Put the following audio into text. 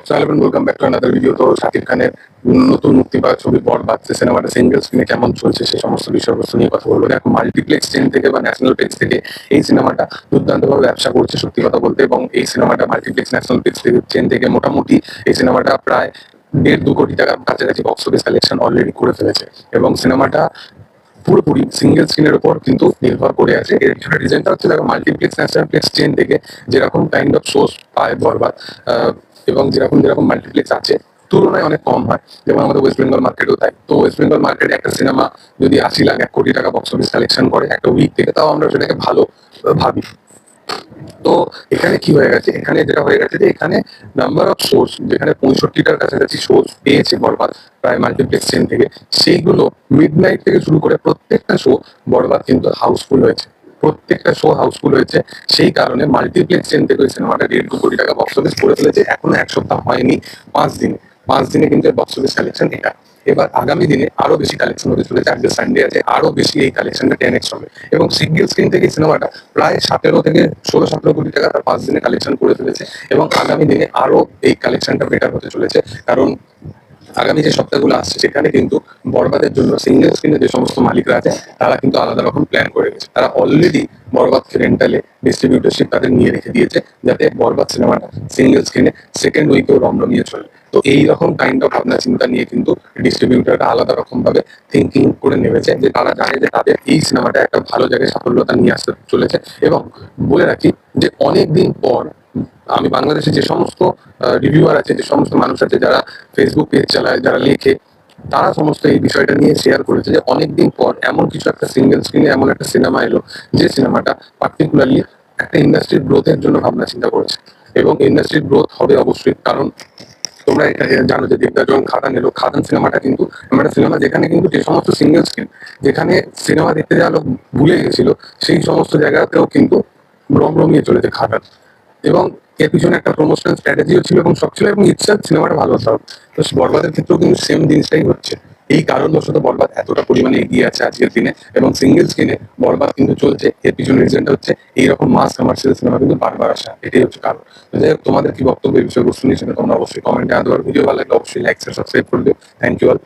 So hello and welcome back to another video. তো শাকিব খানের নতুন মুক্তি পাওয়া ছবি বরবাদ সিনেমাটা সিঙ্গেল স্ক্রিনে কেমন চলছে সেই সমস্ত বিষয়বস্তু নিয়ে কথা বলবো। দেখো, মাল্টিপ্লেক্স চেন থেকে বা ন্যাশনাল পেজ থেকে এই সিনেমাটা দুর্দান্তভাবে ব্যবসা করছে সত্যি কথা বলতে, এবং এই সিনেমাটা মাল্টিপ্লেক্স ন্যাশনাল পেজ থেকে চেন থেকে মোটামুটি এই সিনেমাটা প্রায় 1.5-2 কোটি টাকার কাছাকাছি বক্স অফিস কালেকশন অলরেডি করে ফেলেছে। এবং সিনেমাটা পুরোপুরি সিঙ্গেল স্ক্রিনের উপর কিন্তু নির্ভর করে আছে। এর পিছনে রিজনটা হচ্ছে, দেখো, মাল্টিপ্লেক্স ন্যাশনাল প্লেক্স চেন থেকে যেরকম কাইন্ড অফ সোর্স পায় বরবাদ, এবং যেরকম যেরকম মাল্টিপ্লেক্স আছে তুলনায় অনেক কম হয়। যেমন আমাদের ওয়েস্ট বেঙ্গল মার্কেটেও তাই। তো ওয়েস্ট বেঙ্গল মার্কেটে একটা সিনেমা যদি 80 লাখ 1 কোটি টাকা বক্স অফিস কালেকশন করে একটা উইক থেকে, তাও আমরা সেটাকে ভালো ভাবি। তো এখানে কি হয়ে গেছে, এখানে যেটা হয়ে গেছে যে এখানে নাম্বার অফ সোর্স, যেখানে 65টার কাছাকাছি সোর্স পেয়েছে বরবাদ প্রায় মাল্টিপ্লেক্স চেন থেকে, সেইগুলো মিড নাইট থেকে শুরু করে প্রত্যেকটা শো বরবাদ কিন্তু হাউসফুল হয়েছে। প্রত্যেকটা শো হাউসফুল হয়েছে। সেই কারণে মাল্টিপ্লেক্স চেন থেকে ওই সিনেমাটা 1.5-2 কোটি টাকা বক্স অফিস করে ফেলেছে। এখনো 1 সপ্তাহ হয়নি, 5 দিনে। 5 দিনে কিন্তু বক্স অফিস কালেকশন এটা। এবার আগামী দিনে আরো বেশি কালেকশন হতে চলেছে। আজকে সানডে আছে, আরো বেশি এই কালেকশনটা 10x হবে। এবং সিঙ্গেল স্ক্রিন থেকে সিনেমাটা প্রায় 16 থেকে 17 কোটি টাকা তার 5 দিনে কালেকশন করে ফেলেছে। এবং আগামী দিনে আরো এই কালেকশনটা বেটার হতে চলেছে, কারণ আগামী যে সপ্তাহগুলো আসছে সেখানে কিন্তু বরবাদের জন্য সিঙ্গেল স্ক্রিনে যে সমস্ত মালিকরা আছে তারা কিন্তু আলাদা রকম প্ল্যান করে গেছে। তারা অলরেডি বরবাদকে রেন্টালে ডিস্ট্রিবিউটরশিপ তাদের নিয়ে রেখে দিয়েছে, যাতে বরবাদ সিনেমাটা সিঙ্গেল স্ক্রিনে সেকেন্ড উইকেও রমরমিয়ে চলে। তো এই রকম কাইন্ড অফ ভাবনা চিন্তা নিয়ে কিন্তু ডিস্ট্রিবিউটররা আলাদা রকম ভাবে থিঙ্কিং করে নেমেছে, যে তারা জানে যে তাদের এই সিনেমাটা একটা ভালো জায়গায় সাফল্যতা নিয়ে আসতে চলেছে। এবং বলে রাখি যে অনেকদিন পর আমি বাংলাদেশে যে সমস্ত রিভিউয়ার আছে, যে সমস্ত মানুষ আছে যারা ফেসবুক পেজ চালায়, যারা লেখে, তারা সমস্ত এই বিষয়টা নিয়ে শেয়ার করেছে যে অনেকদিন পর এমন কিছু একটা সিঙ্গেল স্ক্রিনে এমন একটা সিনেমা এলো, যে সিনেমাটা পার্টিকুলারলি একটা ইন্ডাস্ট্রির গ্রোথের জন্য ভাবনা চিন্তা করেছে। এবং ইন্ডাস্ট্রির গ্রোথ হবে অবশ্যই, কারণ তোমরা এটা জানো যে দেবদাস যখন খাদান এলো, খাদান সিনেমাটা কিন্তু এমন একটা সিনেমা যেখানে কিন্তু যে সমস্ত সিঙ্গেল স্ক্রিন, যেখানে সিনেমা দেখতে যাওয়া লোক ভুলে গেছিল, সেই সমস্ত জায়গাতেও কিন্তু রমরমিয়ে চলেছে খাদান। এবং এর পিছনে একটা প্রমোশনাল স্ট্র্যাটেজিও ছিল এবং সব ছিল, এবং ইচ্ছা সিনেমাটা ভালো হতে হবে। তো বরবাদের ক্ষেত্রেও কিন্তু সেম জিনিসটাই হচ্ছে। এই কারণবশত বরবাদ এতটা পরিমাণে এগিয়ে আছে আজকের দিনে, এবং সিঙ্গেল স্ক্রিনে বরবাদ কিন্তু চলছে। এর পিছনে রিজনটা হচ্ছে এইরকম মাস কমার্শিয়াল সিনেমা কিন্তু বারবার আসা, এটাই হচ্ছে কারণ। তো যাই হোক, তোমাদের কি বক্তব্য এই বিষয়বস্তু নিয়ে তোমরা অবশ্যই কমেন্টে আদর। ভিডিও ভালো লাগলে অবশ্যই লাইক সাবস্ক্রাইব করবে। Thank you all.